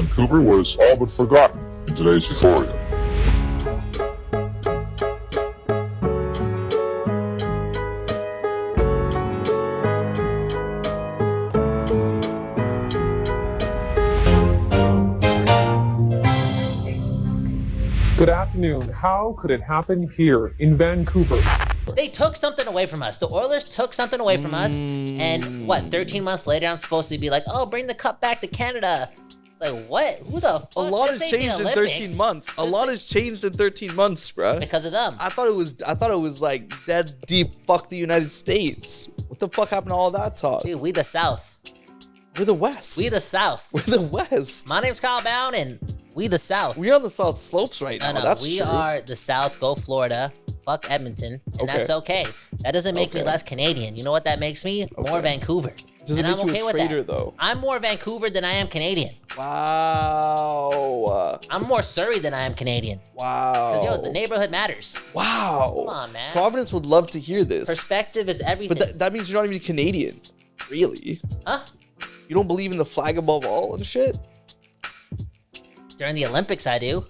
Vancouver was all but forgotten in today's euphoria. Good afternoon. How could it happen here in Vancouver? They took something away from us. The Oilers took something away from us. And what, 13 months later, I'm supposed to be like, oh, bring the cup back to Canada. It's like, what? Who the fuck? A lot This has ain't the changed in Olympics. 13 months. A lot has changed in 13 months, bruh. Because of them. I thought it was like dead deep. Fuck the United States. What the fuck happened to all that talk? Dude, we the South. We're the West. We the South. We're the West. My name's Kyle Bound, and we the South. We're on the South Slopes right now. No, That's we true. are the South. Go Florida. Fuck Edmonton. And that's okay. That doesn't make me less Canadian. You know what that makes me? More Vancouver. Does it and make I'm you okay a with traitor, that. though? I'm more Vancouver than I am Canadian. Wow. I'm more Surrey than I am Canadian. Wow. Because, yo, the neighborhood matters. Wow. Come on, man. Providence would love to hear this. Perspective is everything. But that means you're not even Canadian. Really? Huh? You don't believe in the flag above all and shit? During the Olympics, I do.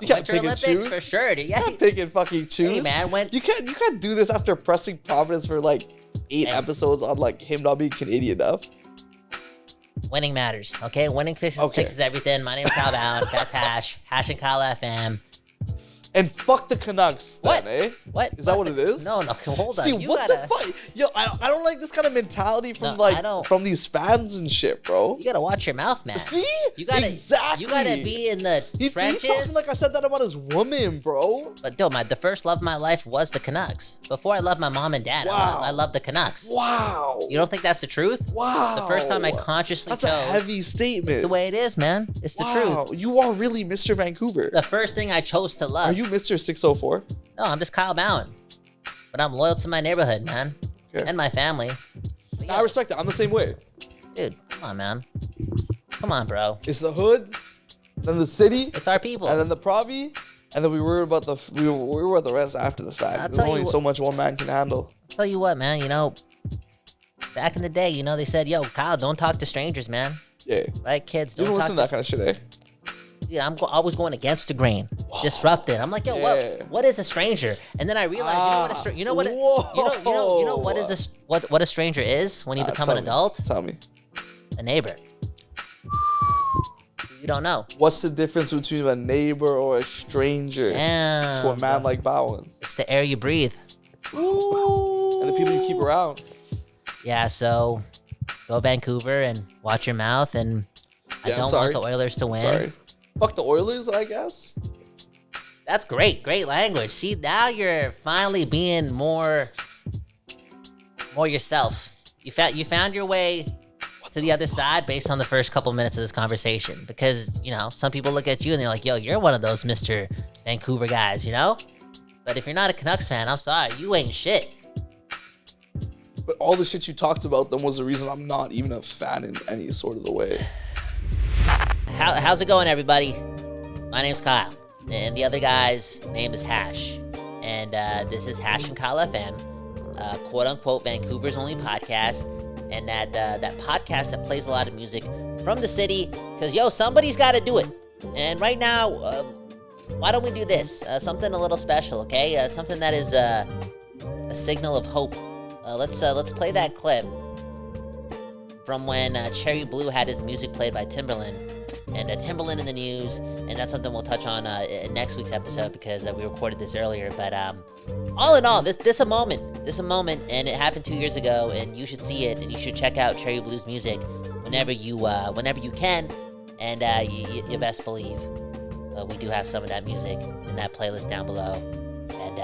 You can't Winter pick and Olympics, choose. for sure, dude. Yeah. You can't pick and fucking choose. Hey, man, you can't do this after pressing Providence for like 8 episodes on like him not being Canadian enough. Winning matters, okay? Winning fixes everything. My name's Kyle Bound. That's Hash and Kyle FM. And fuck the Canucks, then, What? eh? What? Is that what it is? No, hold on. See, You what gotta, the fuck? Yo, I don't like this kind of mentality from No, I don't. from these fans and shit, bro. You gotta watch your mouth, man. See? You gotta, exactly. You gotta be in the He trenches. talking like I said that about his woman, bro. But dude, the first love of my life was the Canucks. Before I loved my mom and dad, Wow. I loved the Canucks. Wow. You don't think that's the truth? Wow. The first time I consciously That's chose. a heavy statement. It's the way it is, man. It's the Wow. truth. You are really Mr. Vancouver. The first thing I chose to love. Are you Mr. 604? No, I'm just Kyle Bound. But I'm loyal to my neighborhood, man. Okay. And my family. But I respect it. I'm the same way. Dude, come on, man. Come on, bro. It's the hood, then the city, It's our people. and then the provi, and then we worry about the rest after the fact. I'll There's tell you only what- so much one man can handle. I'll tell you what, man, back in the day, they said, yo, Kyle, don't talk to strangers, man. Yeah. Right, kids? You Don't don't talk listen to that kind of shit, eh? Dude, I'm always going against the grain, disrupted. I'm like, yo, Yeah. what is a stranger? And then I realized, you know what what a stranger is when you become an adult? Tell me. A neighbor. You don't know. What's the difference between a neighbor or a stranger Damn, to a man like Bowen? it's the air you breathe. Ooh. And the people you keep around. Yeah, so go Vancouver and watch your mouth. And I Yeah, I'm don't sorry. want the Oilers to win. Sorry. Fuck the Oilers, I guess. That's great language. See, now you're finally being more yourself. You found your way to the other side based on the first couple minutes of this conversation. Because, some people look at you and they're like, yo, you're one of those Mr. Vancouver guys, But if you're not a Canucks fan, I'm sorry, you ain't shit. But all the shit you talked about them was the reason I'm not even a fan in any sort of the way. How's it going, everybody? My name's Kyle, and the other guy's name is Hash. And this is Hash and Kyle FM, quote-unquote Vancouver's only podcast, and that podcast that plays a lot of music from the city, because, somebody's got to do it. And right now, why don't we do this? Something a little special, okay? Something that is a signal of hope. Let's play that clip from when Cherry Blu had his music played by Timberland. And Timberland in the news, and that's something we'll touch on in next week's episode because we recorded this earlier. But all in all, this a moment, and it happened 2 years ago, and you should see it, and you should check out Cherry Blu's music whenever you can, and you best believe we do have some of that music in that playlist down below. And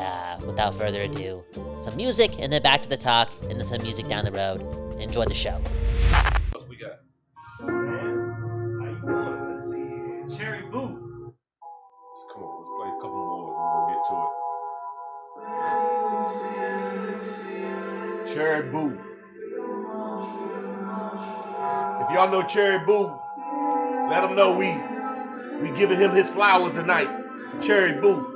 without further ado, some music, and then back to the talk, and then some music down the road. Enjoy the show. What we got? Cherry Blu. Come on, let's play a couple more and we're gonna get to it. Cherry Blu. If y'all know Cherry Blu, let him know we giving him his flowers tonight. Cherry Blu.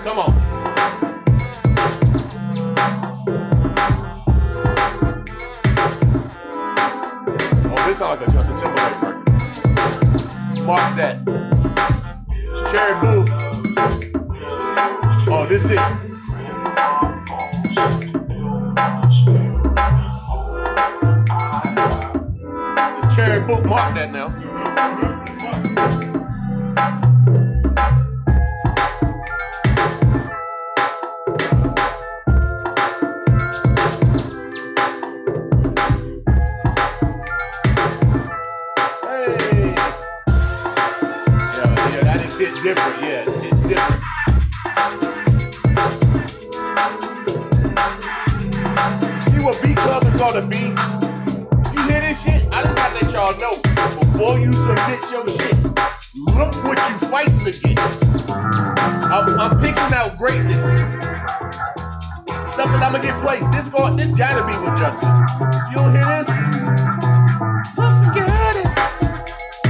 Come on. Boo, mark that now. Hey. Yeah, that is hit different. Yeah, it's different. See what B Club is gonna be? You hear this shit? I just gotta let y'all know. Before you submit your shit, look what you fighting against. I'm picking out greatness. Stuff that I'm gonna get played. This gotta be with Justin. You don't hear this? Forget it.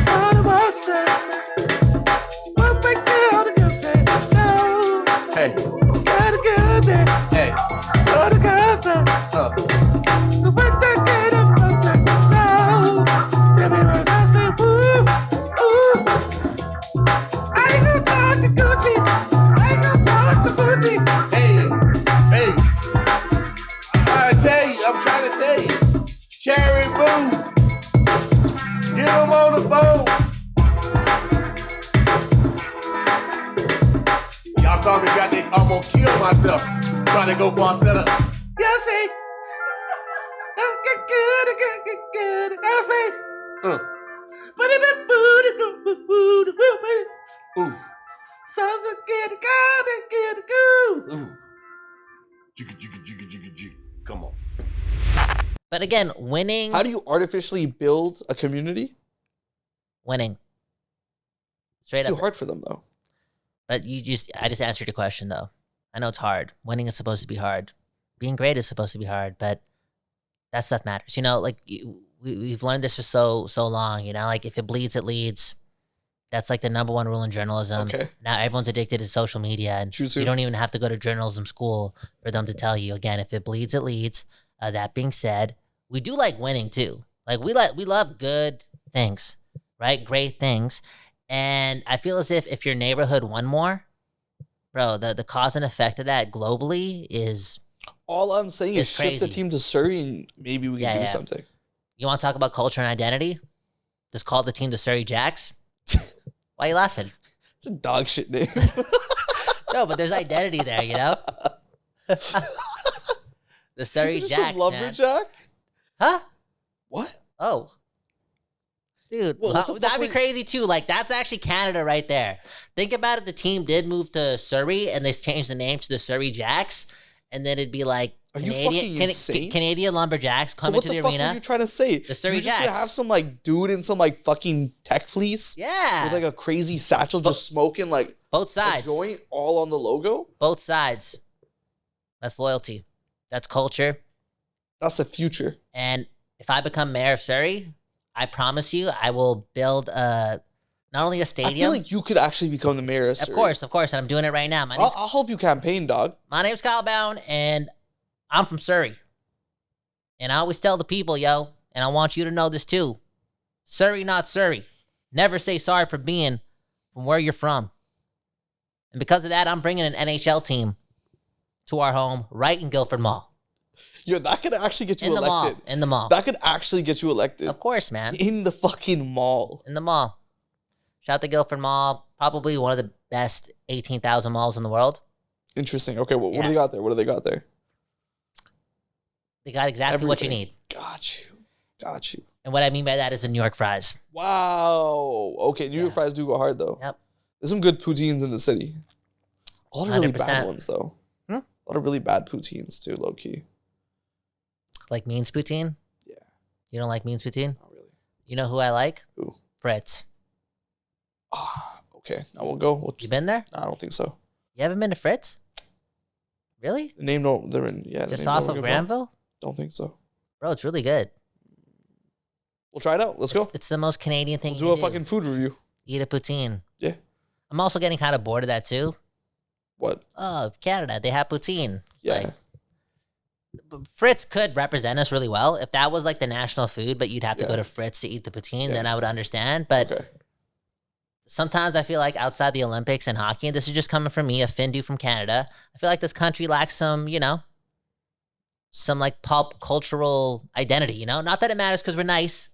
All about Hey. Gotta go there. Hey. Gotta go there. I'm trying to tell you. Cherry Blu. Get him on the phone. Y'all saw me got that. I'm gonna kill myself trying to go falsetto. Yeah, see. Ooh. Come on. But again, winning. How do you artificially build a community? Winning. Straight It's too up. hard for them though. But I just answered your question though. I know it's hard. Winning is supposed to be hard. Being great is supposed to be hard, but that stuff matters. You know, like we've learned this for so long. You know, like if it bleeds, it leads. That's like the number one rule in journalism. Okay. Now everyone's addicted to social media, and True, too. you don't even have to go to journalism school for them to tell you. Again, if it bleeds, it leads. That being said, we do like winning too. Like we love good things, right? Great things. And I feel as if your neighborhood won more, bro, the cause and effect of that globally is All I'm saying is ship the crazy. team to Surrey and maybe we can do Yeah. something. You want to talk about culture and identity? Just call the team the Surrey Jacks. Why are you laughing? It's a dog shit name. No, but there's identity there, you know? The Surrey Is this Jacks, a man. lumberjack? Huh? What? Oh. Dude, Well, what the that'd fuck be were- crazy too. Like, that's actually Canada right there. Think about it. The team did move to Surrey, and they changed the name to the Surrey Jacks, and then it'd be like Are you fucking insane? Canadian Lumberjacks So coming what to the the fuck arena. were you trying to say? The Surrey You're just Jacks. gonna have some like dude in some like fucking tech fleece Yeah. with like a crazy satchel just smoking like Both a sides. joint all on the logo? Both sides. That's loyalty. That's culture. That's the future. And if I become mayor of Surrey, I promise you, I will build not only a I stadium. feel like you could actually become the mayor of Of Surrey. course, and I'm doing it right now. I'll help you campaign, dog. My name's Kyle Bound, and I'm from Surrey. And I always tell the people, yo, and I want you to know this too. Surrey, not Surrey. Never say sorry for being from where you're from. And because of that, I'm bringing an NHL team to our home right in Guildford Mall. Yo, that could actually get you In the mall. elected. In the mall. That could actually get you elected. Of course, man. In the fucking mall. In the mall. Shout out to Guildford Mall. Probably one of the best 18,000 malls in the world. Interesting. Okay, what do Yeah. they got there? What do they got there? They got exactly what you Everything. need. Got you. And what I mean by that is the New York fries. Wow. Okay, New York Yeah. fries do go hard though. Yep. There's some good poutines in the city. A lot of really bad 100%. ones though. Hmm? A lot of really bad poutines too, low key. Like Means Poutine? Yeah. You don't like Means Poutine? Not really. You know who I like? Who? Fritz. Okay. Now we'll go. You been there? No, I don't think so. You haven't been to Fritz? Really? The name don't. They're in. Yeah. the Just name off don't of ring a bell. Granville? Don't think so. Bro, it's really good. We'll try it out. Let's go. It's the most Canadian thing We'll you do a can fucking food review. Eat a poutine. Yeah. I'm also getting kind of bored of that too. What? Oh, Canada, they have poutine. It's Yeah. like, Fritz could represent us really well. If that was like the national food, but you'd have to Yeah. go to Fritz to eat the poutine, Yeah. then I would understand. But Okay. sometimes I feel like outside the Olympics and hockey, and this is just coming from me, a Finn dude from Canada, I feel like this country lacks some, some like pop cultural identity, you know? Not that it matters because we're nice.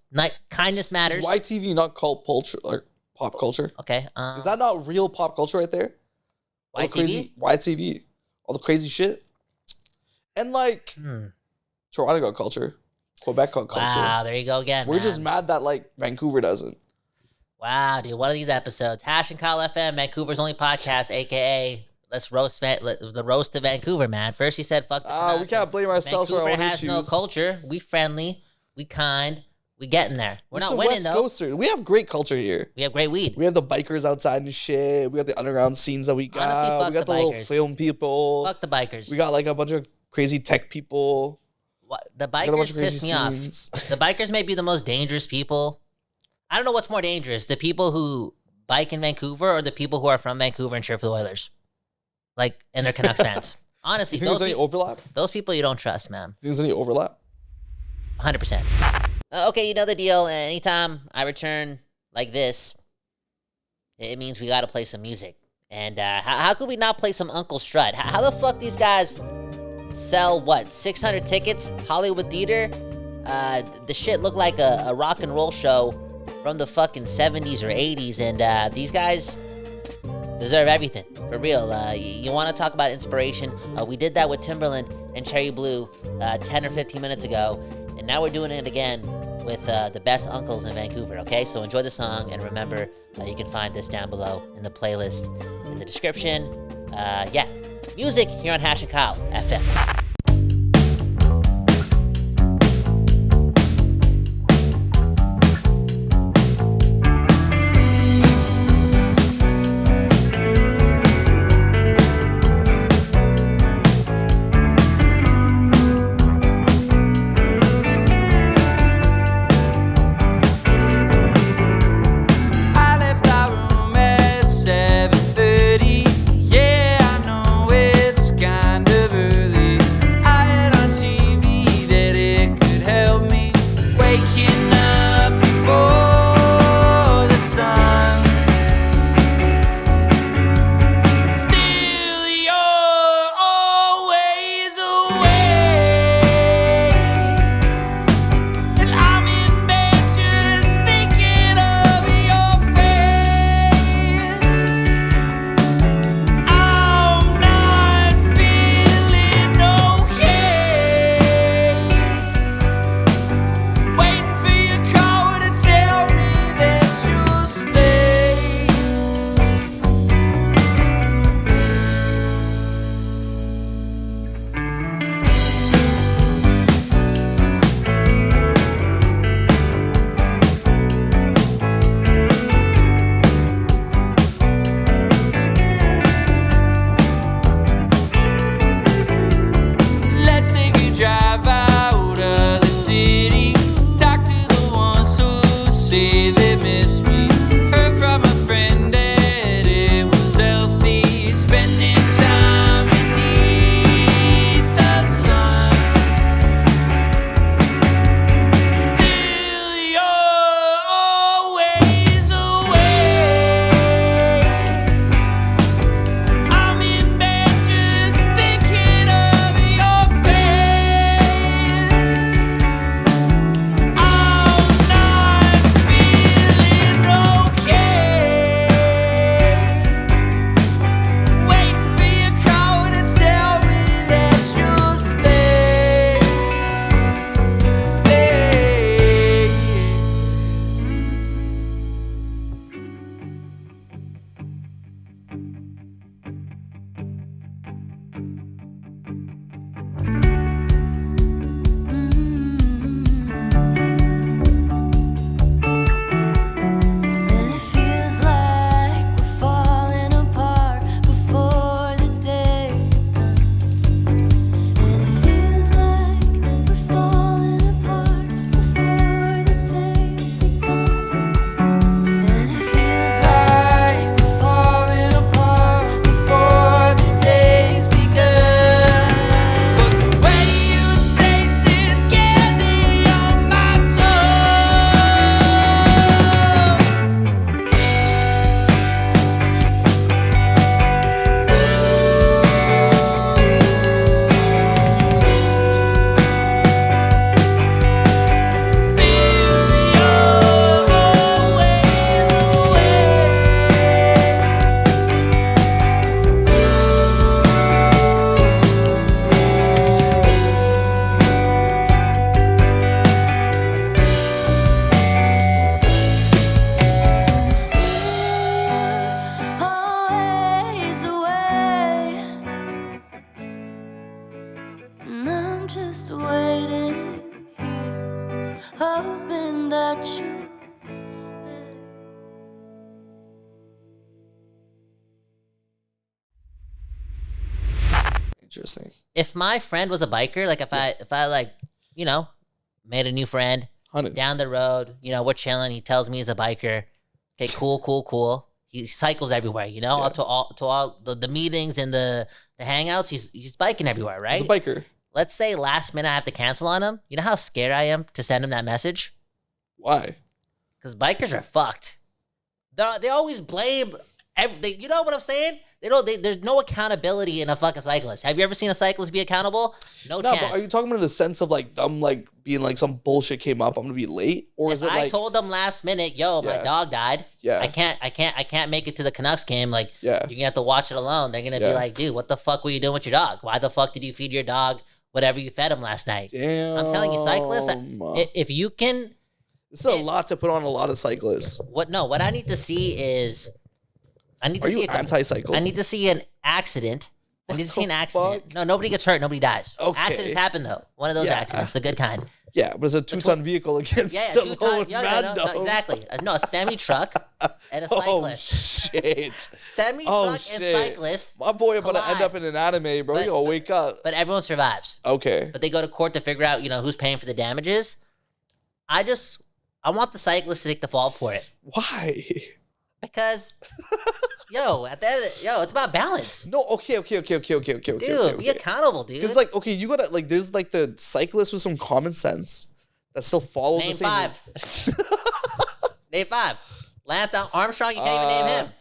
Kindness matters. Is YTV not called culture or pop culture? Okay. Is that not real pop culture right there? All the YTV? YTV. All the crazy shit. And like, Toronto got culture. Quebec got culture. Wow, there you go again. We're man. just mad that like Vancouver doesn't. Wow, dude. One of these episodes. Hash and Kyle FM, Vancouver's only podcast, a.k.a. Let's roast the roast of Vancouver, man. First you said fuck the Canucks. We can't blame ourselves Vancouver for our own has issues. no culture. We friendly. We kind. We getting there. We're not winning, West though. Coasters. We have great culture here. We have great weed. We have the bikers outside and shit. We got the underground scenes that we got. Honestly, fuck we got the the little bikers. film people. Fuck the bikers. We got like a bunch of crazy tech people. The got a bunch bikers of piss crazy me off. scenes. The bikers may be the most dangerous people. I don't know what's more dangerous, the people who bike in Vancouver or the people who are from Vancouver and cheer for the Oilers. Like, and they're Canucks fans. Honestly, You think there's any overlap? those people you don't trust, man. You think there's any overlap? 100%. Okay, you know the deal. Anytime I return like this, it means we got to play some music. And how could we not play some Uncle Strut? How the fuck these guys sell, 600 tickets? Hollywood Theater? The shit looked like a rock and roll show from the fucking 70s or 80s. And these guys deserve everything, for real. You want to talk about inspiration? We did that with Timberland and Cherry Blu 10 or 15 minutes ago. And now we're doing it again with the best uncles in Vancouver, okay? So enjoy the song, and remember, you can find this down below in the playlist in the description. Yeah, music here on Hash and Kyle FM. I left our room at 7:30. Yeah, I know it's kind of early. hoping that you stay. Interesting. If my friend was a biker, like if I like, you know, made a new friend 100. down the road, you know, we're chilling. He tells me he's a biker. Okay, cool. He cycles everywhere, you know, to all the meetings and the hangouts. He's biking everywhere, right? He's a biker. Let's say last minute I have to cancel on him. You know how scared I am to send him that message? Why? Because bikers are fucked. They always blame everything. You know what I'm saying? There's no accountability in a fucking cyclist. Have you ever seen a cyclist be accountable? No No, chance. but are you talking about in the sense of like them like being like some bullshit came up, I'm gonna be late, or is it I like told them last minute, yo, my Yeah. dog died. Yeah. I can't make it to the Canucks game. Like, Yeah. you're gonna have to watch it alone. They're gonna be Yeah. like, dude, what the fuck were you doing with your dog? Why the fuck did you feed your dog whatever you fed him last night? damn? I'm telling you, cyclists, if you can, This is a lot to put on a lot of cyclists. what I need to see is, I need to Are see you anti-cycle? I need to see an accident. I need to see an the accident. fuck? No, nobody gets hurt. Nobody dies. Okay. Accidents happen though. One of those Yeah. accidents, the good kind. Yeah, but it's a 2-ton vehicle against Yeah, a 2 lone ton. No, random. exactly. No, a semi truck and a Oh cyclist. shit! Semi Oh, truck and shit. cyclist. My boy about to end collide. up in an anime, bro. But- You gonna wake up? But everyone survives. Okay. But they go to court to figure out, you know, who's paying for the damages. I want the cyclist to take the fault for it Why? because, it's about balance. No. Okay. Dude, be accountable, dude. Because like, okay, you gotta like, there's like the cyclist with some common sense that still follow Name the same. 5. Name 5. Lance Armstrong, you can't even name him.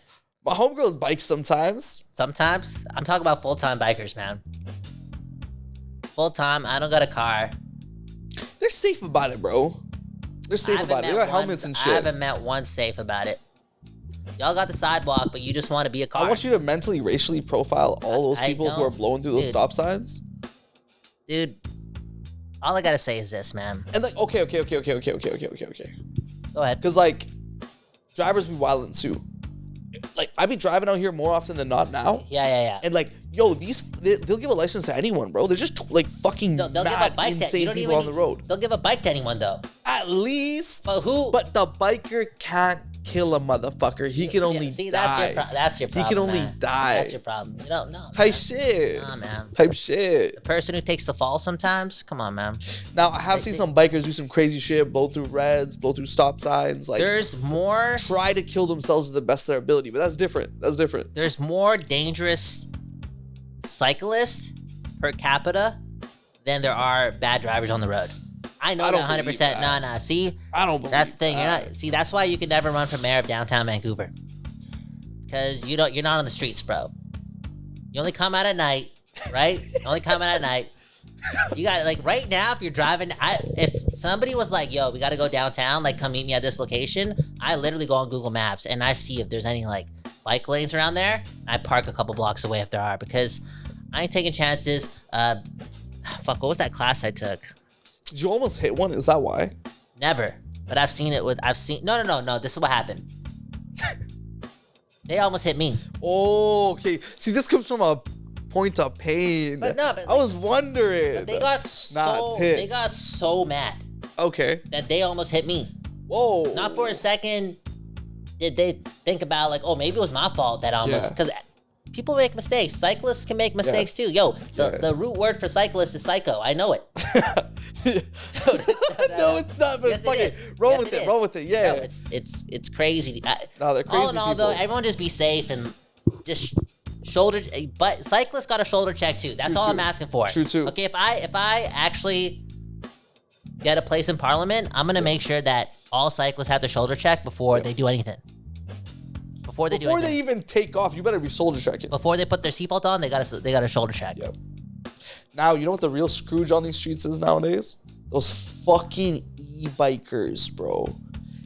My homegirl bikes sometimes. Sometimes. I'm talking about full-time bikers, man. Full-time, I don't got a car. They're safe about it, bro. They're safe about it. They got helmets and I shit. haven't met one safe about it. Y'all got the sidewalk, but you just want to be a car. I want you to mentally, racially profile all those I people who are don't- blowing through those dude. stop signs. Dude, all I gotta say is this, man. And like, okay. Go ahead. Because like, drivers be wildin' too. Like, I be driving out here more often than not now. Yeah. And like, yo, they'll give a license to anyone, bro. They're just like fucking They'll give a mad, bike to you insane don't people even on the road. They'll give a bike to anyone though. At least, But who? but the biker can't kill a motherfucker. He can only see, die. that's your problem. He can only man. die. That's your problem. You don't know. Type shit. Nah, man. Type shit. The person who takes the fall sometimes. Come on, man. Now I have seen some bikers do some crazy shit, blow through reds, blow through stop signs, like There's more. try to kill themselves to the best of their ability. But that's different. That's different. There's more dangerous cyclists per capita than there are bad drivers on the road. I know I that don't 100%. believe that. Nah. See, I don't believe that's the thing. that. That's why you can never run for mayor of downtown Vancouver. Because you're not on the streets, bro. You only come out at night, right? You only come out at night. You got like right now, if you're driving, if somebody was like, "Yo, we got to go downtown, like come meet me at this location," I literally go on Google Maps and I see if there's any like bike lanes around there. I park a couple blocks away if there are, because I ain't taking chances. Fuck, what was that class I took? Did you almost hit one? Is that why? Never, but I've seen. No. This is what happened. They almost hit me. Oh, okay. See, this comes from a point of pain. But no, but I was wondering. They got Not so mad Okay. that they almost hit me. Whoa. Not for a second did they think about like, oh, maybe it was my fault that I almost, Yeah. because people make mistakes. Cyclists can make mistakes too. Yo, the root word for cyclist is psycho. I know it. No, it's not. But Yes, fuck it is. Roll Yes, with it. is. Roll with it. Yeah. No, it's crazy. No, they're All in crazy all, though, people. everyone just be safe and just shoulder. But cyclists got a shoulder check too. That's True, all I'm too. asking for. True, too. Okay, if I actually get a place in Parliament, I'm gonna make sure that all cyclists have the shoulder check before they do anything. Before they even take off, you better be shoulder checking. before they put their seatbelt on, they got a shoulder check. Yep. Now, you know what the real Scrooge on these streets is nowadays? Those fucking e-bikers, bro.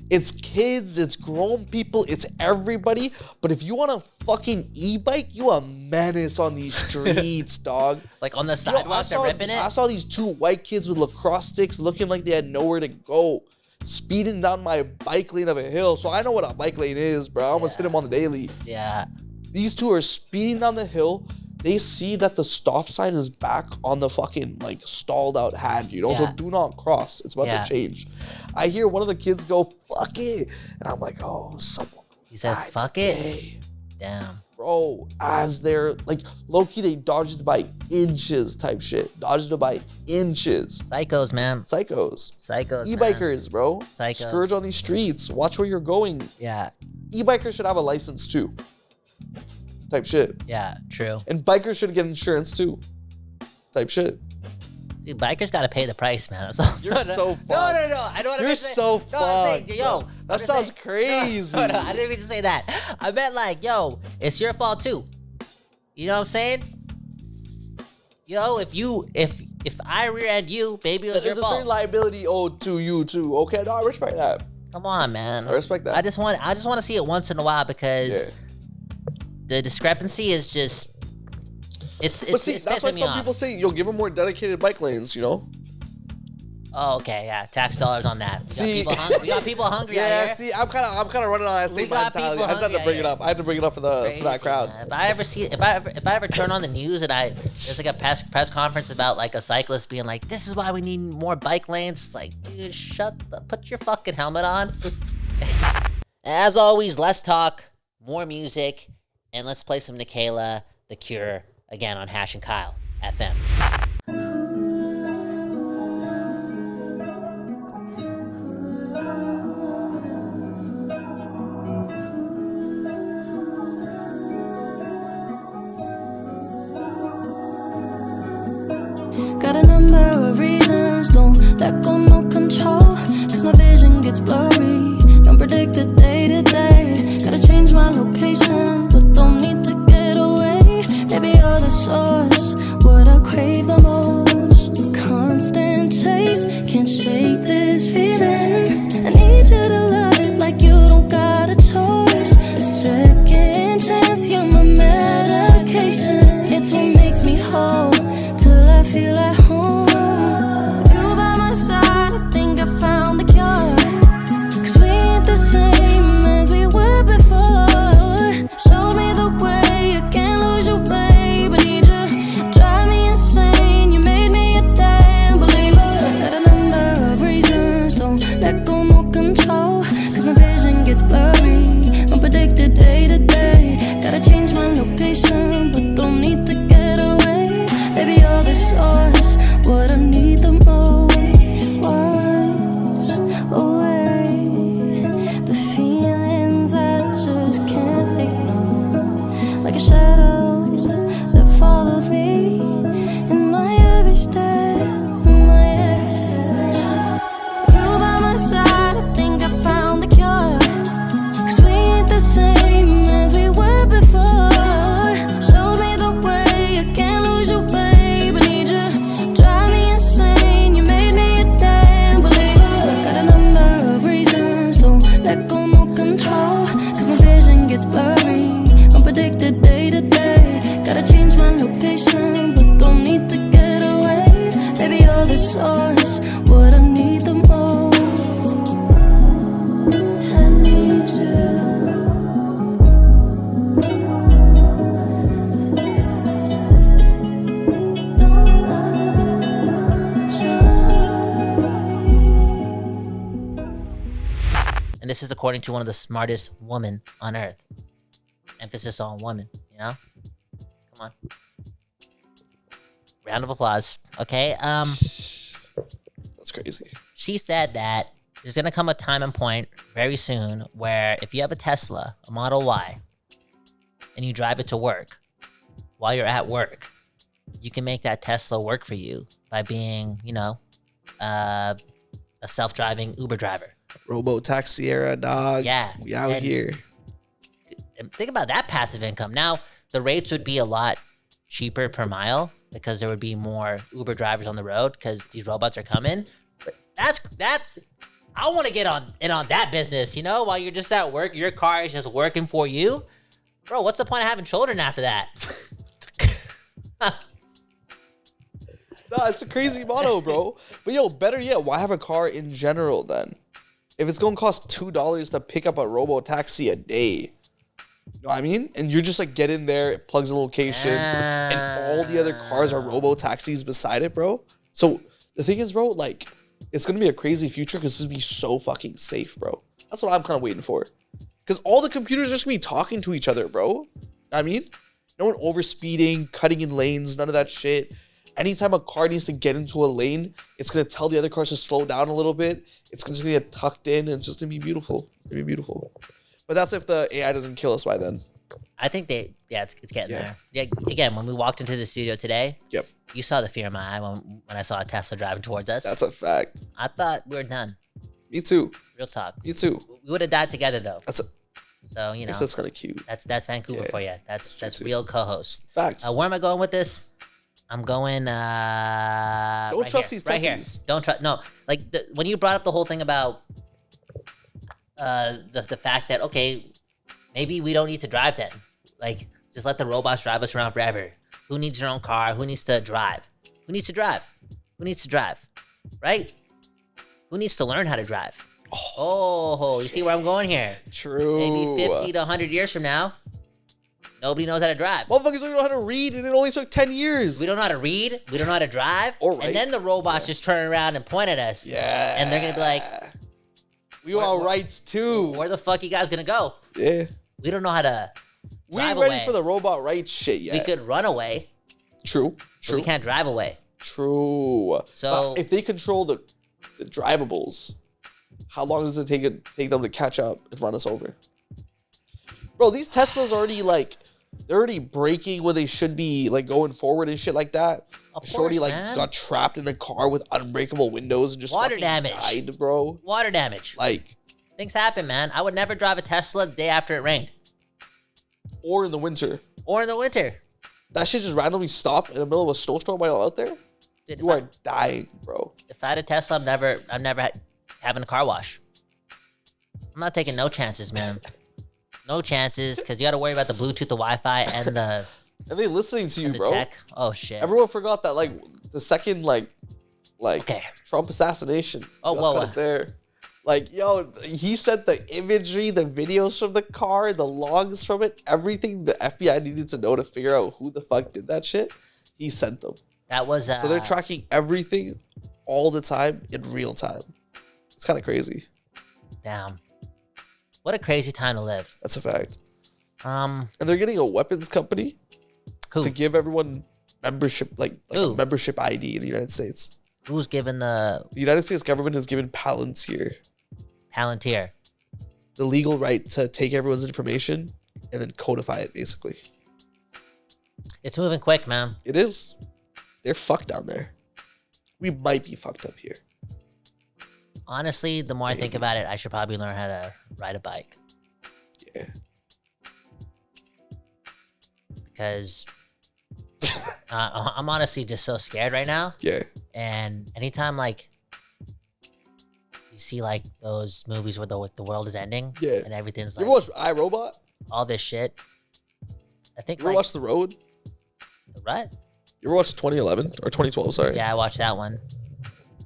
It's kids, it's grown people, it's everybody. But if you want a fucking e-bike, you a menace on these streets, dog. Like on the Yo, sidewalk, they're ripping it. I saw these two white kids with lacrosse sticks looking like they had nowhere to go, speeding down my bike lane of a hill. So I know what a bike lane is, bro. I almost hit him on the daily. Yeah. These two are speeding down the hill. they see that the stop sign is back on the fucking like stalled out hand, you know? Yeah. So do not cross. It's about to change. I hear one of the kids go, fuck it. And I'm like, oh, someone. You said died fuck today. it? Damn. Bro, as they're like low-key, they dodged it by inches type shit. Dodged it by inches. Psychos, man. Psychos. Psychos, E-bikers, bro. Psychos. Scourge on these streets. Watch where you're going. Yeah. E-bikers should have a license too. Type shit. Yeah, true. And bikers should get insurance too. Type shit. Dude, bikers gotta pay the price, man. That's all. You're so fucked. No. I don't want to You're say. so No, I'm saying, fucked. yo. That sounds crazy. No, I didn't mean to say that. I meant like, yo, it's your fault too. You know what I'm saying? Yo, if I rear-end you, maybe it was your There's a certain fault. liability owed to you too. Okay, no, I respect that. Come on, man. I respect that. I just want to see it once in a while because the discrepancy is just it's But see, it's that's why pissing me some off. people say you'll give them more dedicated bike lanes, you know? Oh, okay, yeah, tax dollars on that. See- We got people hungry out Yeah, here. see, I'm kind of running on that We same got mentality. people I just had to hungry bring it out up. I had to bring it up for that Crazy, crowd. man. If I ever turn on the news and there's like a press conference about like a cyclist being like, this is why we need more bike lanes. It's like, dude, put your fucking helmet on. As always, less talk, more music, and let's play some Nikkaela, The Cure, again on Hash and Kyle FM. Got a number of reasons, don't let go, no control. Cause my vision gets blurry, don't predict the day to day. Gotta change my location, but don't need to get away. Maybe you're the source, what I crave the most. Constant chase, can't shake this feeling. I need you to love it like you don't got a choice. A second chance, you're my medication. It's what makes me whole, till I feel at home. With you by my side, I think I found the cure. Cause we ain't the same as we were before. Show me the way, I can't lose you, babe. I need you, drive me insane. You made me a damn believer. Got a number of reasons, don't let go, no control. Cause my vision gets blurry, unpredicted day to day. Gotta change my location, but don't need to get away. Baby, you're the source, what I need the most. Wash away the feelings I just can't ignore. Like a shadow that follows me in my every step, in my every step. With you by my side, I think I found the cure. Cause we ain't the same as we were before. Show me the way, I can't lose you, babe. I need you, drive me insane. You made me a damn believer. Got a number of reasons, don't let go, no control. Cause my vision gets blurry, unpredicted day to day. Gotta change my location, but don't need to get away. Baby, you're the source, what I need the most. I need you. Don't let And this is according to one of the smartest women on earth. Emphasis on woman, you know? Come on. Round of applause. Okay. That's crazy. She said that there's gonna come a time and point very soon where if you have a Tesla, a Model Y, and you drive it to work, while you're at work, you can make that Tesla work for you by being, you know, a self-driving Uber driver. Robo Taxi era, dog. Yeah. We out And- here. And think about that passive income. Now, the rates would be a lot cheaper per mile because there would be more Uber drivers on the road because these robots are coming. But that's I want to get on that business, you know, while you're just at work, your car is just working for you. Bro, what's the point of having children after that? No, it's a crazy motto, bro. But yo, better yet, why have a car in general then? If it's gonna cost $2 to pick up a robo taxi a day, You know what I mean? And you're just like get in there, it plugs in location, and all the other cars are robo taxis beside it, bro. So the thing is, bro, like it's gonna be a crazy future because it's gonna be so fucking safe, bro. That's what I'm kind of waiting for. Because all the computers are just gonna be talking to each other, bro. Know what I mean? No one overspeeding, cutting in lanes, none of that shit. Anytime a car needs to get into a lane, it's gonna tell the other cars to slow down a little bit. It's just gonna get tucked in, and it's just gonna be beautiful. It's gonna be beautiful. But that's if the AI doesn't kill us by then. I think it's getting there. Yeah, again, when we walked into the studio today, Yep. you saw the fear in my eye when I saw a Tesla driving towards us. That's a fact. I thought we were done. Me too. Real talk. Me too. We would have died together though. So you know, that's kind of cute. That's Vancouver for you. That's real co-host. Facts. Where am I going with this? I'm going. Don't right trust here, these right here. Teslas. Don't trust. No, like when you brought up the whole thing about the fact that okay, maybe we don't need to drive then. Like just let the robots drive us around forever. Who needs their own car? Who needs to drive? Who needs to drive? Who needs to drive? Right? Who needs to learn how to drive? Oh, you see where I'm going here? True. Maybe 50 to 100 years from now, nobody knows how to drive. Motherfuckers don't know how to read, and it only took 10 years. We don't know how to read. We don't know how to drive. Or write. And then the robots just turn around and point at us. Yeah. And they're going to be like, we want rights too. where the fuck you guys going to go? Yeah. We don't know how to We drive ain't ready away. for the robot rights shit yet. We could run away, True. but True. we can't drive away. True. So- But if they control the drivables, how long does it take them to catch up and run us over? Bro, these Teslas already they're already braking when they should be like going forward and shit like that. Of Shorty course, like man. got trapped in the car with unbreakable windows and just Water fucking damage. died, bro. Water damage. Like, Things happen, man. I would never drive a Tesla the day after it rained or in the winter. or in the winter. That shit just randomly stop in the middle of a snowstorm while you're out there. Dude, You are dying, bro. if I had a Tesla, I'm never having a car wash. I'm not taking no chances, man. No chances, because you got to worry about the Bluetooth, the Wi-Fi, and the, And they listening to you, the bro. tech. Oh shit. Everyone forgot that the second Okay. Trump assassination. Oh, Got whoa, cut it there. Like, yo, he sent the imagery, the videos from the car, the logs from it, everything the FBI needed to know to figure out who the fuck did that shit. He sent them. That was So they're tracking everything all the time in real time. It's kind of crazy. damn. What a crazy time to live. That's a fact. Um, And they're getting a weapons company who to give everyone membership, like a Who? membership ID in the United States. who's given the The United States government has given Palantir Palantir? the legal right to take everyone's information and then codify it, basically. It's moving quick, man. It is. They're fucked down there. We might be fucked up here. Honestly, the more I think about it, I should probably learn how to ride a bike Yeah. because I'm honestly just so scared right now. Yeah. And anytime you see those movies where the world is ending, Yeah. and everything's You ever watch like iRobot? all this shit. I think You ever watch The Road? the Rut. You ever watch 2011 or 2012? Sorry. Yeah, I watched that one.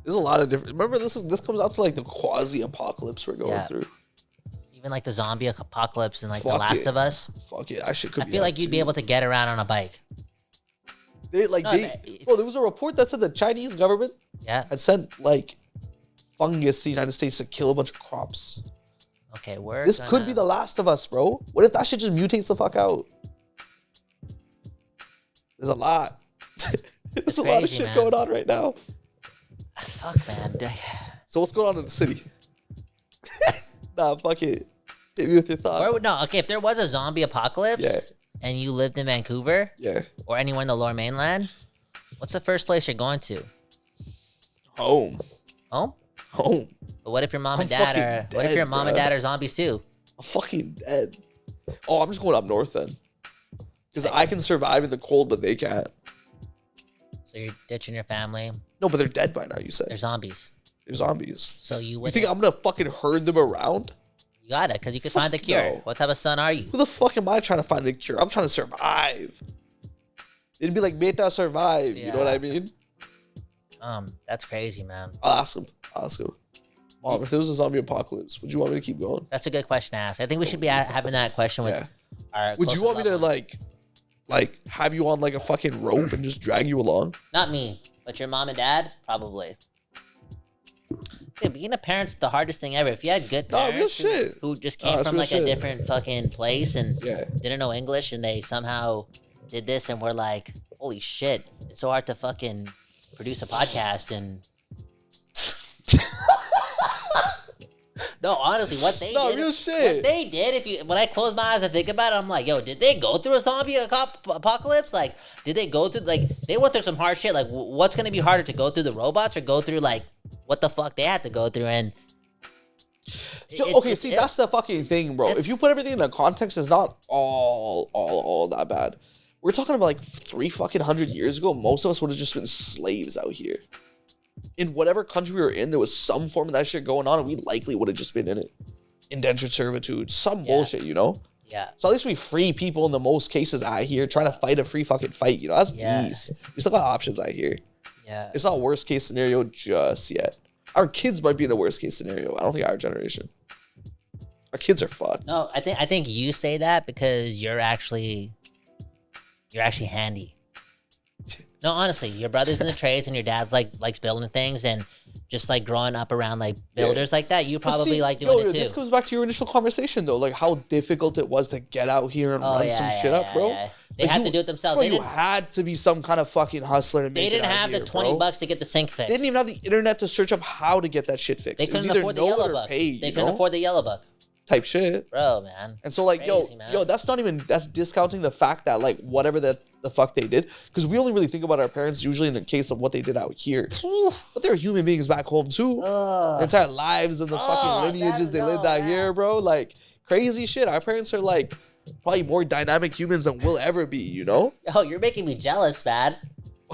There's a lot of different. Remember, this comes out to the quasi-apocalypse we're going Yeah. through. Even the zombie apocalypse and The Fuck Last it. of Us. Fuck it, I should. Could I feel like you'd be able to get around on a bike. No, Bro, there was a report that said the Chinese government Yeah. had sent fungus to the United States to kill a bunch of crops. Okay, we're This could be the last of us, bro. What if that shit just mutates the fuck out? There's a lot. There's a lot of crazy, shit man. going on right now. Fuck, man. So what's going on in the city? Nah, fuck it. Hit me with your thought. Okay, if there was a zombie apocalypse Yeah. and you lived in Vancouver Yeah. or anywhere in the Lower Mainland, what's the first place you're going to? Home. Home? Home. But what if your mom and I'm dad fucking are? What if dead, your mom and bruh. dad are zombies too? I'm fucking dead. Oh, I'm just going up north then. Because I can survive in the cold, but they can't. So you're ditching your family. No, but they're dead by now, you said. They're zombies. They're zombies. So you You would. think I'm going to fucking herd them around? You got it, because you could Fuck find the cure. no. What type of son are you? Who the fuck am I trying to find the cure? I'm trying to survive. It'd be like, beta survive. You know what I mean? That's crazy, man. I'll ask him. Mom, if there was a zombie apocalypse, would you want me to keep going? That's a good question to ask. I think we should be having that question with Yeah. our Would you closest want me to loved ones. like have you on like a fucking rope and just drag you along? Not me, but your mom and dad, probably. Yeah, being a parent's the hardest thing ever. If you had good No, real parents shit. who just No, came that's from real like shit. a different fucking place and Yeah. didn't know English and they somehow did this and we're like, holy shit, it's so hard to fucking produce a podcast and no, honestly, what they No, did, real shit. what they did. When I close my eyes and think about it, I'm like, yo, did they go through a zombie apocalypse? Like, did they go through they went through some hard shit? Like, what's gonna be harder to go through the robots or go through like what the fuck they had to go through? And That's the fucking thing, bro. If you put everything in the context, it's not all that bad. We're talking about like 300 years ago. Most of us would have just been slaves out here. In whatever country we were in, there was some form of that shit going on, and we likely would have just been in it. Indentured servitude, some bullshit, you know? yeah, So at least we free people in the most cases out here trying to fight a free fucking fight, you know? That's Yeah. easy. We still got options out here. yeah. It's not worst case scenario just yet. Our kids might be in the worst case scenario. I don't think our generation. Our kids are fucked. No, I think you say that because you're actually handy. No, honestly, your brother's in the trades and your dad's likes building things and just like growing up around like builders like that, you But probably see, like doing it too. This goes back to your initial conversation though, like how difficult it was to get out here and run some shit up, bro. yeah. They Like, had you- to do it themselves. Bro, They you didn't, had to be some kind of fucking hustler to make they it didn't out have here, the 20 bro. bucks to get the sink fixed. They didn't even have the internet to search up how to get that shit fixed. They It was couldn't either afford the know it yellow or book. pay, They you couldn't know? afford the yellow book. Type shit. Bro, man. And so like, Crazy, man. that's not even, that's discounting the fact that like whatever the fuck they did, because we only really think about our parents usually in the case of what they did out here. But they're human beings back home too. Their entire lives and the fucking lineages they lived out here, bro. Like crazy shit. Our parents are like probably more dynamic humans than we'll ever be, you know? Yo, you're making me jealous, man.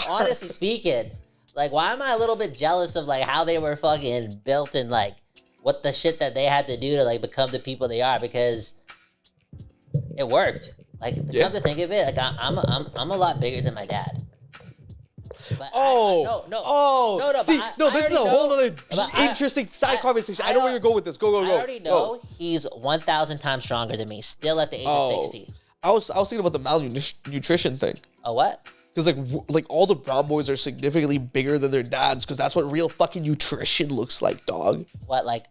Honestly speaking. Like, why am I a little bit jealous of like how they were fucking built and like what the shit that they had to do to like become the people they are? Because it worked. Like, come to think of it, like I'm a lot bigger than my dad. But this is a whole other interesting side conversation. I know where you're going with this. Go. I already know he's 1,000 times stronger than me, still at the age of 60. I was thinking about the malnutrition thing. Oh, what? Because like all the brown boys are significantly bigger than their dads, because that's what real fucking nutrition looks like, dog. What, like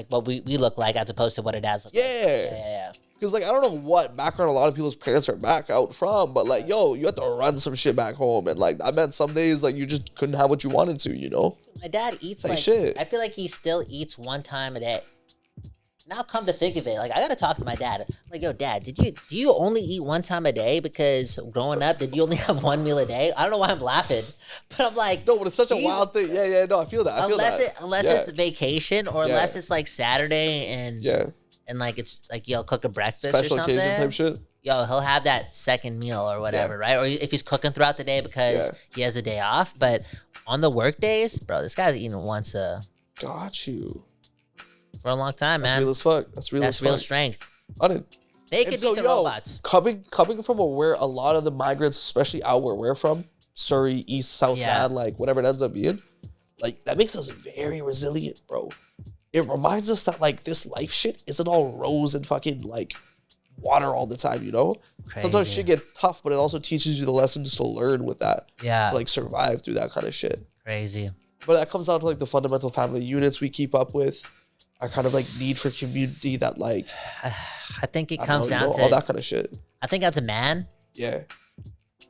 what we look like as opposed to what our dads look like. Yeah. Because like I don't know what background a lot of people's parents are back out from, but like yo, you have to run some shit back home, and like that meant some days like you just couldn't have what you wanted to, you know. My dad eats Like like shit. I feel like he still eats one time a day. Now come to think of it, like I gotta talk to my dad. I'm like, yo, Dad, do you only eat one time a day? Because growing up, did you only have one meal a day? I don't know why I'm laughing, but I'm like, No, but it's such a wild thing. Yeah, no, I feel that. Unless it's vacation or Yeah. unless it's like Saturday and like it's like you'll cook a breakfast special or something. occasion type shit. Yo, he'll have that second meal or whatever, right? Or if he's cooking throughout the day because he has a day off. But on the work days, bro, this guy's eating once Got you. for a long time, That's man. real as fuck. That's real as fuck. real strength. They could beat the robots. Coming from where a lot of the migrants, especially out where we're from, Surrey, East, South, like whatever it ends up being, like that makes us very resilient, bro. It reminds us that like this life shit isn't all rose and fucking like water all the time, you know? Sometimes shit get tough, but it also teaches you the lessons to learn with that. Yeah. To, like survive through that kind of shit. Crazy. But that comes down to like the fundamental family units we keep up with, our kind of like need for community that like I think it I don't comes know, down to all that kind of shit. I think as a man, Yeah.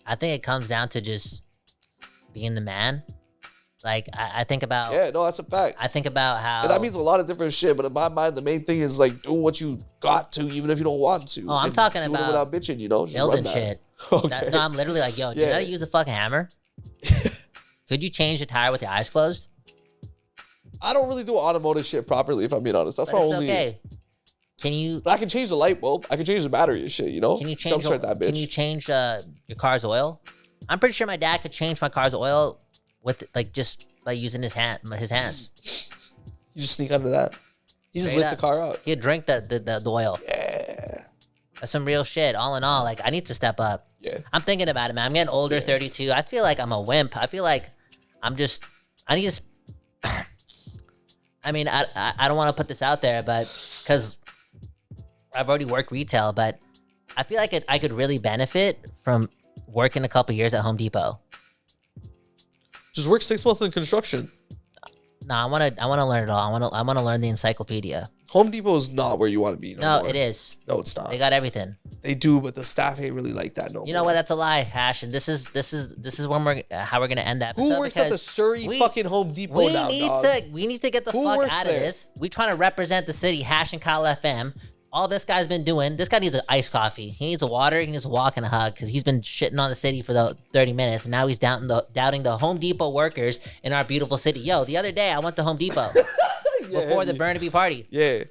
I think it comes down to just being the man. Like I think about Yeah, no, that's a fact. I think about how And that means a lot of different shit, but in my mind, the main thing is like doing what you got to, even if you don't want to. Oh, I'm and talking doing it about without bitching, you know? Just building run that. shit. Okay. No, I'm literally like, yo, do you know how to use a fucking hammer? Could you change the tire with your eyes closed? I don't really do automotive shit properly, if I'm being honest. That's But my it's only. okay. Can you But I can change the light bulb. I can change the battery and shit, you know? can you change Jumpstart that bitch. Can you change your car's oil? I'm pretty sure my dad could change my car's oil with like just by using his hands. You just sneak under that. You just Straight lift up. the car out. He'd drink the oil. Yeah. That's some real shit. All in all, like I need to step up. Yeah. I'm thinking about it, man. I'm getting older, 32. I feel like I'm a wimp. I feel like I need to. I mean, I don't want to put this out there, but because I've already worked retail, but I feel like I could really benefit from working a couple years at Home Depot. Just work 6 months in construction. No, I want to learn it all. I want to learn the encyclopedia. Home Depot is not where you want to be. No, it is. No, it's not. They got everything. They do, but the staff ain't really like that. No, You know what? That's a lie, Hash. And this is when how we're gonna end that episode. Who works at the Surrey fucking Home Depot now, dog? We need to get the Who fuck works out of there? this. We trying to represent the city. Hash and Kyle FM. All this guy's been doing. This guy needs an iced coffee. He needs a water. He needs a walk and a hug because he's been shitting on the city for the 30 minutes, and now he's doubting the Home Depot workers in our beautiful city. Yo, the other day I went to Home Depot before the Burnaby party. Yeah.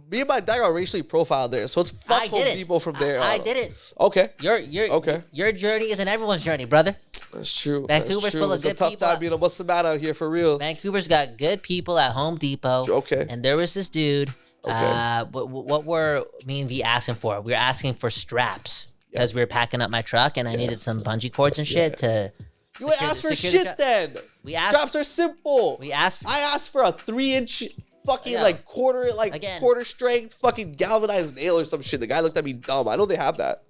Me and my dad got racially profiled there, so it's fuck Home Depot from there. I did it. Okay. Okay. Your journey isn't everyone's journey, brother. That's true. Vancouver's full of it's good a tough people. time being a Muslim man out here for real. Vancouver's got good people at Home Depot. Okay. And there was this dude. Okay. What were me and V asking for? We were asking for straps because we were packing up my truck and I needed some bungee cords and shit to. You would ask for secure the shit then. We asked. Straps are simple. I asked for a 3-inch fucking quarter strength fucking galvanized nail or some shit. The guy looked at me dumb. I know they have that.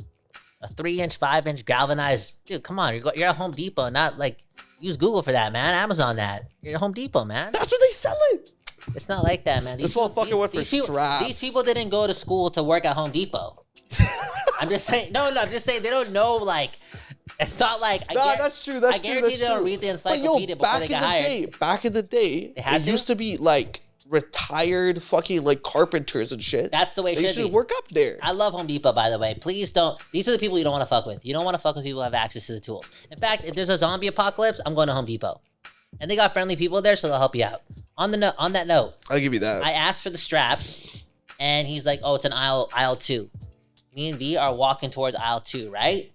A 3-inch, 5-inch galvanized. Dude, come on. You're at Home Depot, not like use Google for that, man. Amazon that. You're at Home Depot, man. That's what they sell it. It's not like that, man. This motherfucker went for straps. These people didn't go to school to work at Home Depot. I'm just saying. No, I'm just saying they don't know. Like, it's not like. That's true. That's I true. guarantee they don't read the encyclopedia before they get hired. Back in the day, it used to be like retired fucking like carpenters and shit. That's the way it they should be. Work up there. I love Home Depot, by the way. Please don't. These are the people you don't want to fuck with. You don't want to fuck with people who have access to the tools. In fact, if there's a zombie apocalypse, I'm going to Home Depot. And they got friendly people there, so they'll help you out. On that note, I'll give you that. I asked for the straps, and he's like, "Oh, it's an aisle 2." Me and V are walking towards aisle 2, right?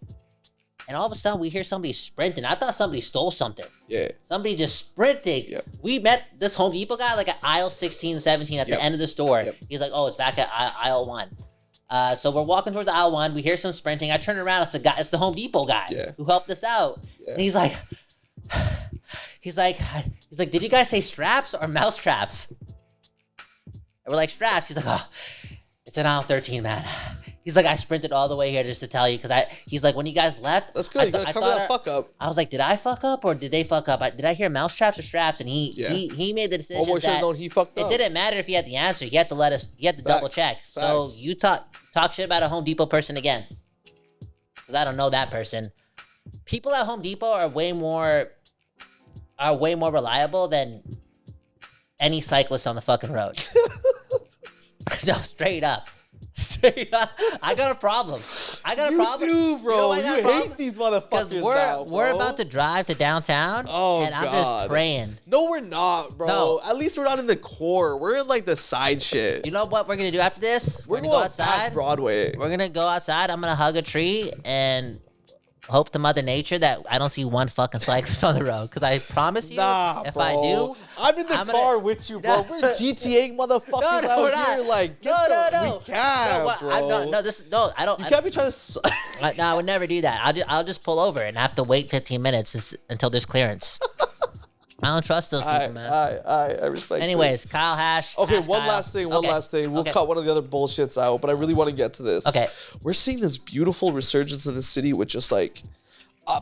And all of a sudden, we hear somebody sprinting. I thought somebody stole something. Yeah. Somebody just sprinting. Yep. We met this Home Depot guy like at aisle 16, 17 at the end of the store. Yep. He's like, "Oh, it's back at aisle 1." So we're walking towards aisle 1. We hear some sprinting. I turn around. It's the Home Depot guy who helped us out. Yeah. And he's like, "Did you guys say straps or mouse traps?" And we're like, "Straps." He's like, "Oh, it's in aisle 13, man." He's like, "I sprinted all the way here just to tell you," because he's like, "When you guys left, that's good. You gotta cover that fuck up." I was like, "Did I fuck up or did they fuck up? Did I hear mouse traps or straps?" And he made the decision that he fucked up. It didn't matter if he had the answer. He had to let us. He had to double check. Facts. So you talk shit about a Home Depot person again, because I don't know that person. People at Home Depot are way more reliable than any cyclist on the fucking road. No, straight up. Straight up. I got a problem. You do, bro. You hate these motherfuckers now, bro. We're about to drive to downtown, and I'm just praying. No, we're not, bro. No. At least we're not in the core. We're in, like, the side shit. You know what we're going to do after this? We're going to go outside. Past Broadway. We're going to go outside. I'm going to hug a tree and hope to Mother Nature that I don't see one fucking cyclist on the road. Because I promise you, if bro. I do, I'm in the car with you, bro. We're GTA motherfuckers out here. Like, no. We can't, bro. I don't. You can't be trying to. No, I would never do that. I'll just pull over and have to wait 15 minutes until there's clearance. I don't trust those people, man. I respect. Anyways, Kyle Hash. Okay, Hash one Kyle. last thing. We'll cut one of the other bullshits out, but I really want to get to this. Okay. We're seeing this beautiful resurgence in the city with just like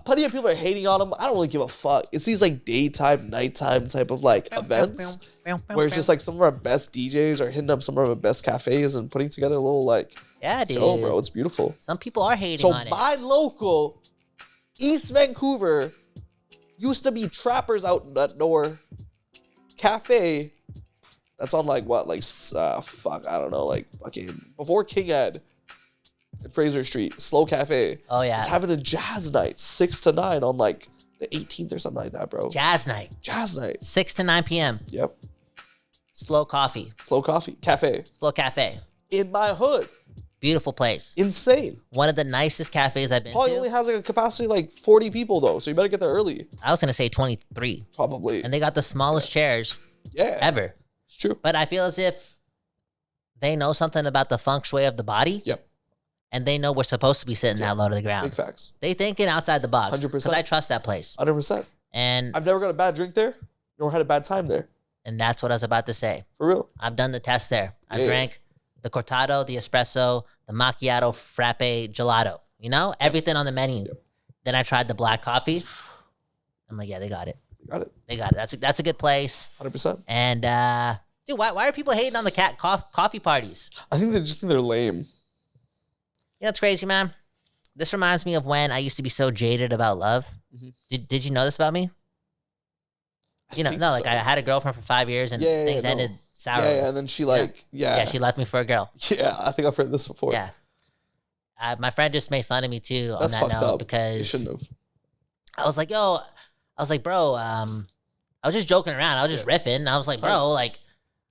plenty of people are hating on them. I don't really give a fuck. It's these like daytime, nighttime type of like events where it's just like some of our best DJs are hitting up some of our best cafes and putting together a little like show, bro. It's beautiful. Some people are hating on it. So my local East Vancouver used to be Trappers Outdoor Cafe. That's on like what, like I don't know, like fucking before King Ed at Fraser Street. Slow Cafe. Oh yeah, it's having a jazz night 6 to 9 on like the 18th or something like that, bro. Jazz night 6 to 9 p.m. Yep. Slow Coffee Cafe. Slow Cafe in my hood. Beautiful place. Insane. One of the nicest cafes I've been to. Probably only has like a capacity like 40 people though, so you better get there early. I was gonna say 23. Probably. And they got the smallest chairs ever. It's true. But I feel as if they know something about the feng shui of the body. Yep. And they know we're supposed to be sitting that low to the ground. Big facts. They thinking outside the box. 100%. Because I trust that place. 100%. And I've never got a bad drink there, nor had a bad time there. And that's what I was about to say. For real. I've done the test there. I drank the cortado, the espresso, the macchiato, frappe, gelato. You know, everything on the menu. Yep. Then I tried the black coffee. I'm like, yeah, they got it. They got it. That's a good place. 100%. And dude, why are people hating on the coffee parties? I think they just think they're lame. You know, it's crazy, man. This reminds me of when I used to be so jaded about love. Mm-hmm. Did you know this about me? I had a girlfriend for 5 years and things ended sour. Yeah, and then she she left me for a girl. Yeah, I think I've heard this before. Yeah. My friend just made fun of me too That's on that note up. because you shouldn't have. I was like, bro, I was just joking around. I was just riffing. I was like, bro, like,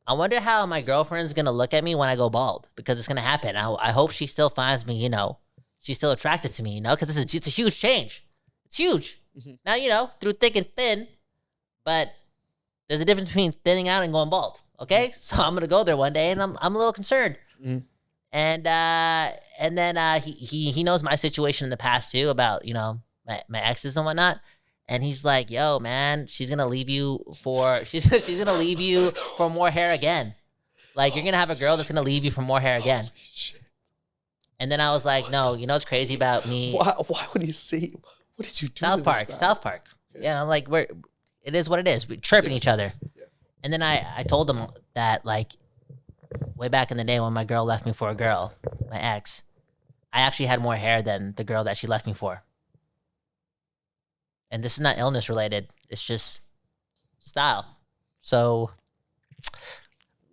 I wonder how my girlfriend's going to look at me when I go bald because it's going to happen. I hope she still finds me, she's still attracted to me, because it's a huge change. It's huge. Mm-hmm. Now, through thick and thin, but there's a difference between thinning out and going bald. Okay. Mm-hmm. So I'm going to go there one day and I'm a little concerned. Mm-hmm. And then he knows my situation in the past too about, my exes and whatnot. And he's like, yo, man, she's going to leave you for more hair again. Like, you're going to have a girl that's going to leave you for more hair again. Shit. And then I was like, no, what's crazy about me? Why would he say, what did you do South Park. Okay. Yeah, I'm like, it is what it is. We're chirping each other. Yeah. And then I told him that, like, way back in the day when my girl left me for a girl, my ex, I actually had more hair than the girl that she left me for. And this is not illness related. It's just style. So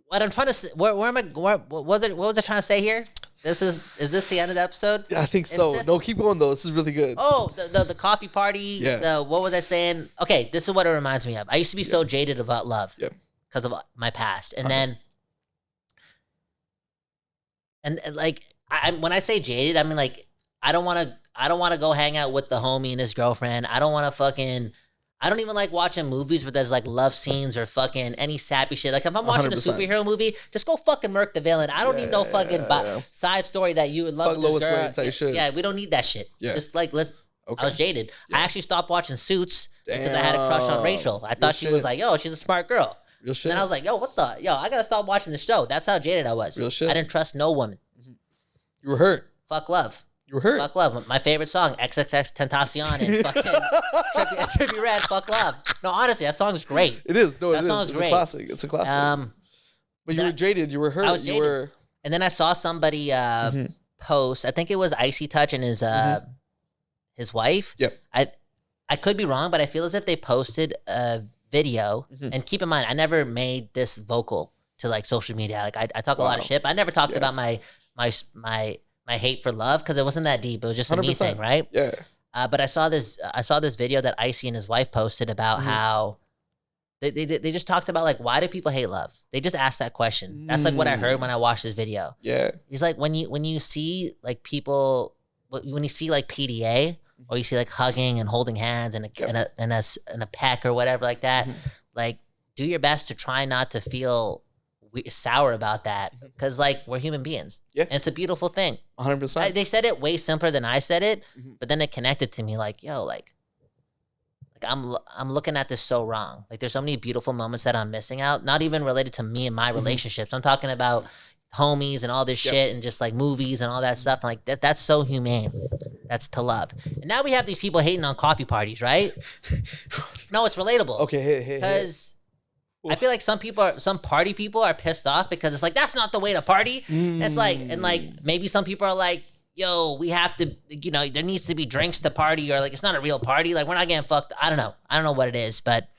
what I'm trying to say, what was I trying to say here? Is this the end of the episode? Yeah, I think so. No, keep going though. This is really good. Oh, the coffee party. Yeah. What was I saying? Okay, this is what it reminds me of. I used to be so jaded about love because of my past. And then, and like, when I say jaded, I mean like, I don't want to go hang out with the homie and his girlfriend. I don't even like watching movies where there's like love scenes or fucking any sappy shit. Like if I'm watching 100%. A superhero movie, just go fucking murk the villain. I don't need no fucking side story that you would love with this girl. Type shit. Yeah, we don't need that shit. Yeah. Just like I was jaded. Yeah. I actually stopped watching Suits because I had a crush on Rachel. I thought she was like, yo, she's a smart girl. Real shit. And I was like, yo, I gotta stop watching the show. That's how jaded I was. Real shit. I didn't trust no woman. You were hurt. Fuck love. You were hurt. Fuck love. My favorite song, XXX Tentacion and fucking Trippie Redd, Fuck Love. No, honestly, that song's great. It is. No, that song is great. It's a classic. But you were jaded. You were hurt. I was jaded. And then I saw somebody post, I think it was Icy Touch and his wife. Yep. I could be wrong, but I feel as if they posted a video. And keep in mind, I never made this vocal to like social media. Like I talk a lot of shit, but I never talked about my hate for love because it wasn't that deep. It was just a 100%. Me thing, right? Yeah. But I saw this video that Icy and his wife posted about how they just talked about like, why do people hate love? They just asked that question. That's like what I heard when I watched this video. Yeah. He's like, when you see like people, when you see like PDA or you see like hugging and holding hands and a peck or whatever like that, like do your best to try not to feel sour about that because like we're human beings. Yeah. And it's a beautiful thing. 100%. They said it way simpler than I said it, but then it connected to me like, yo, like I'm looking at this so wrong. Like there's so many beautiful moments that I'm missing out, not even related to me and my relationships. I'm talking about homies and all this shit and just like movies and all that stuff. Like that's so humane. That's to love. And now we have these people hating on coffee parties, right? No, it's relatable. Okay, because I feel like some party people are pissed off because it's like, that's not the way to party. It's like, and like, maybe some people are like, yo, we have to, there needs to be drinks to party or like, it's not a real party. Like we're not getting fucked. I don't know what it is, but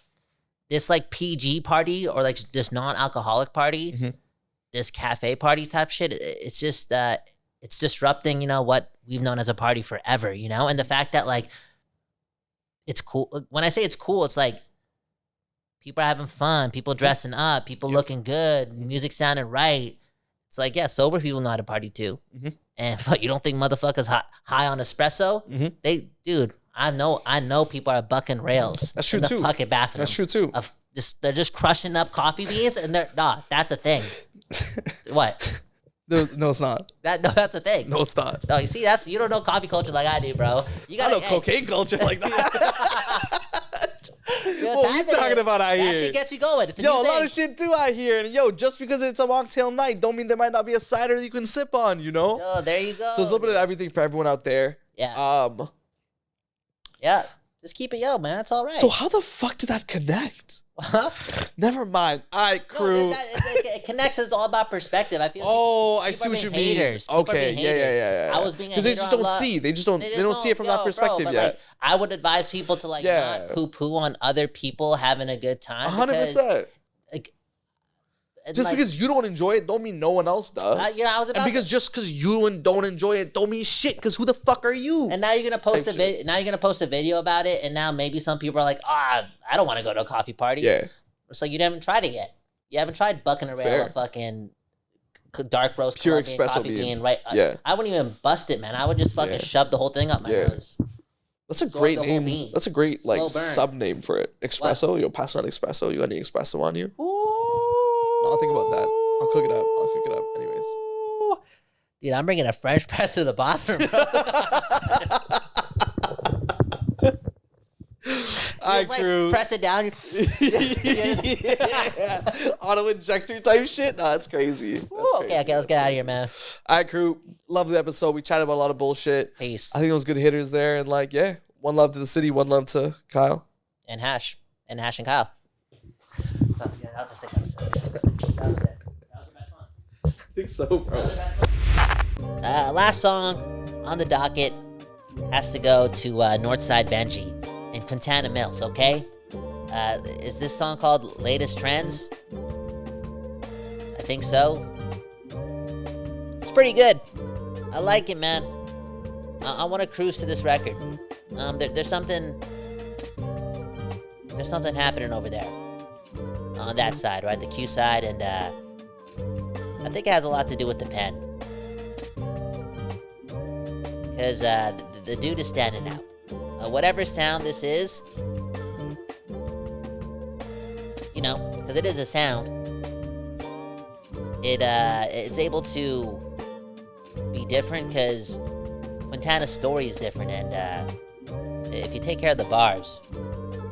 this like PG party or like this non-alcoholic party, this cafe party type shit. It's just, it's disrupting, what we've known as a party forever, and the fact that like, it's cool. When I say it's cool, it's like, people are having fun, people dressing up, people looking good, music sounding right. It's like, yeah, sober people know how to party too. But you don't think motherfuckers high on espresso? Dude, I know people are bucking rails. That's true in the too. Fucking bathroom. That's true too. They're just crushing up coffee beans, and that's a thing. What? No, it's not. That's a thing. No, it's not. No, you see, you don't know coffee culture like I do, bro. You I know cocaine culture like that. What are you talking about out here? That shit gets you going. It's a Yo, new a lot thing. of shit do out here. And yo, just because it's a mocktail night, don't mean there might not be a cider that you can sip on, you know? Oh, there you go. So it's a little bit of everything for everyone out there. Yeah. Yeah. Just keep it yo, man. That's all right. So how the fuck did that connect? Never mind. All right, crew. No, it connects. It's all about perspective. I feel. I see what you mean. Haters. People are Okay, being haters. yeah. I was being a hater because they just don't see. They don't see it from that perspective but yet. Like, I would advise people to not poo-poo on other people having a good time. 100%. Like, just because you don't enjoy it, don't mean no one else does. I was about and because just because you don't enjoy it, don't mean shit. Because who the fuck are you? And now you're gonna post Now you're gonna post a video about it, and now maybe some people are like, I don't want to go to a coffee party. Yeah. It's like you haven't tried it yet. You haven't tried bucking a rail of fucking dark roast, pure Colombian espresso coffee bean, right? Yeah. I wouldn't even bust it, man. I would just fucking shove the whole thing up my nose. That's a great name. bean. That's a great Slow burn. sub name for it. Espresso. Yo, pass on espresso. You got any espresso on you? No, I'll think about that. I'll cook it up. Anyways. Dude, I'm bringing a French press to the bathroom, bro. Crew. Press it down. Auto injector type shit. Nah, that's crazy. Okay, let's get out of here, man. All right, crew. Lovely episode. We chatted about a lot of bullshit. Peace. I think it was good hitters there. And one love to the city, one love to Kyle. And Hash and Kyle. That was good. That was a sick episode. That was sick. That was your best one. I think so, bro. Last song on the docket has to go to Northside Benji and Quintana Mills, okay? Is this song called Latest Trends? I think so. It's pretty good. I like it, man. I want to cruise to this record. There's something happening over there on that side, right? The Q side, and I think it has a lot to do with the pen. Because the dude is standing out. Whatever sound this is, because it is a sound, it's able to be different because Quintana's story is different, and if you take care of the bars,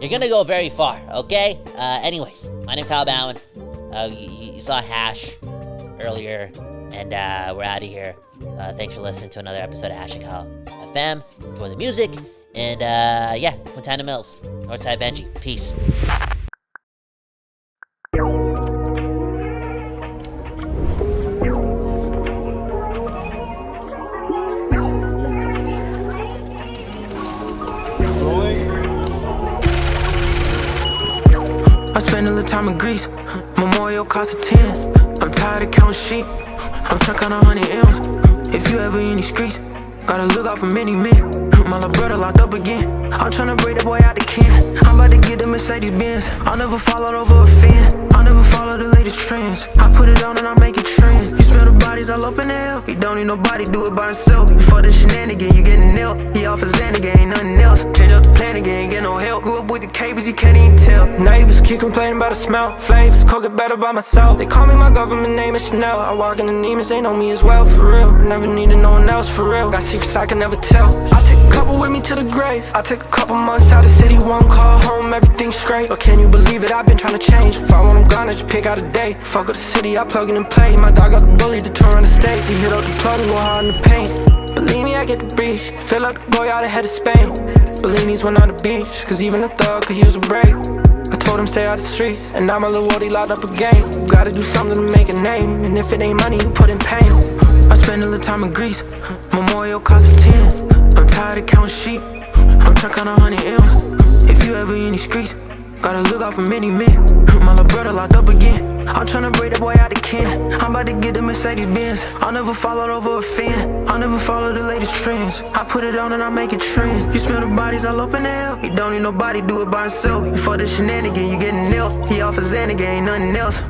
you're gonna go very far, okay? Anyways, my name's Kyle Bowen. You saw Hash earlier, and we're out of here. Thanks for listening to another episode of Hash and Kyle FM. Enjoy the music, and Quintana Mills, Northside Benji. Peace. I spend a little time in Greece. Memorial cost a 10. I'm tired of counting sheep. I'm trying on 100 M's. If you ever in these streets, gotta look out for many men. My little brother locked up again. I'm tryna break that boy out the can. I'm about to get the Mercedes Benz. I'll never fall out over a fan. I'll never follow the latest trends. I put it on and I make it trend. You smell the bodies all up in the hell. You don't need nobody, do it by himself. You for the shenanigan, you getting nailed. He off his Xanagan, ain't nothing else. Change up the plan again, get no help. Grew up with the cables, you can't even tell. Neighbors keep complaining about the smell. Flavors, cook it better by myself. They call me my government name is Chanel. I walk in the demons, they know me as well, for real. Never needed no one else, for real. Got secrets I can never tell. I take a couple with me to the grave. I take a couple months out of city, one call home, everything's straight. But can you believe it? I've been trying to change. If I want them gone, I just pick out a day. Fuck with the city, I plug it and play. My dog got the bully to turn on the stage. He hit up the plug and go hard in the paint. Believe me, I get the breach. Feel like the boy out ahead of Spain. Bellinis went on the beach, cause even a thug could use a break. I told him stay out the streets, and now my little worldie locked up again. You gotta do something to make a name, and if it ain't money, you put in pain. I spend a little time in Greece. Memorial cost a 10. I'm tired of counting sheep. I'm trying on 100 M's. If you ever in these streets, gotta look out for many men. My little brother locked up again. I'm tryna break that boy out the can. I'm about to get the Mercedes Benz. I'll never fall out over a fan. I'll never follow the latest trends. I put it on and I make it trend. You smell the bodies all up in the hell. You don't need nobody, do it by himself. You for the shenanigan, you getting nailed. He off his Xanagan, ain't nothing else.